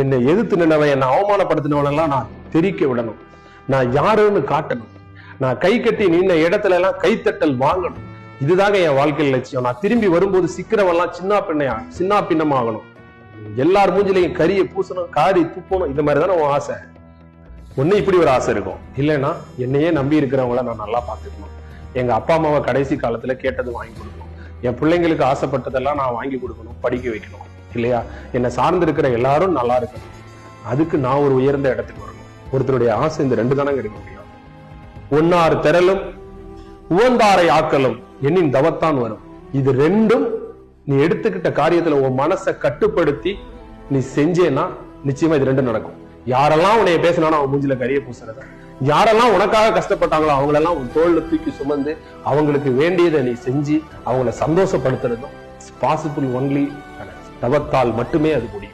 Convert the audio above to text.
என்னை எதிர்த்து நின்றவன், என்னை அவமானப்படுத்தினவனெல்லாம் நான் தெரிக்க விடணும். நான் யாருன்னு காட்டணும். நான் கை கட்டி நின்ன இடத்துல எல்லாம் கைத்தட்டல் வாங்கணும். இதுதாங்க என் வாழ்க்கையில் லட்சியம். நான் திரும்பி வரும்போது சிக்கிறவெல்லாம் சின்ன பின்னமாகணும். எல்லார் மூஞ்சிலையும் கரியை பூசணும், காரி துப்பணும். இந்த மாதிரி தானே உன் ஆசை. ஒண்ணு இப்படி ஒரு ஆசை இருக்கும். இல்லைன்னா என்னையே நம்பி இருக்கிறவங்கள நான் நல்லா பார்த்துக்கணும். எங்க அப்பா அம்மாவை கடைசி காலத்துல கேட்டது வாங்கி கொடுக்கணும். என் பிள்ளைங்களுக்கு ஆசைப்பட்டதெல்லாம் நான் வாங்கி கொடுக்கணும், படிக்க வைக்கணும். இல்லையா? என்னை சார்ந்து இருக்கிற எல்லாரும் நல்லா இருக்கணும். அதுக்கு நான் ஒரு உயர்ந்த இடத்துக்கு வரணும். ஒருத்தருடைய ஆசை இந்த ரெண்டு தானே இருக்க முடியும். ஒன்னார் திரளும் உவந்தாரை ஆக்கலும் என்னின் தவத்தான் வரும். இது ரெண்டும் நீ எடுத்துக்கிட்ட காரியத்துல உன் மனசை கட்டுப்படுத்தி நீ செஞ்சேன்னா நிச்சயமா இது ரெண்டும் நடக்கும். யாரெல்லாம் உன்னைய பேசினாலும் அவன் மூஞ்சில கரிய பூசுறத, யாரெல்லாம் உனக்காக கஷ்டப்பட்டாங்களோ அவங்களெல்லாம் உன் தோல்ல தூக்கி சுமந்து அவங்களுக்கு வேண்டியதை நீ செஞ்சு அவங்கள சந்தோஷப்படுத்துறதும் பாசிபிள் ஒன்லி தவத்தால் மட்டுமே அது முடியும்.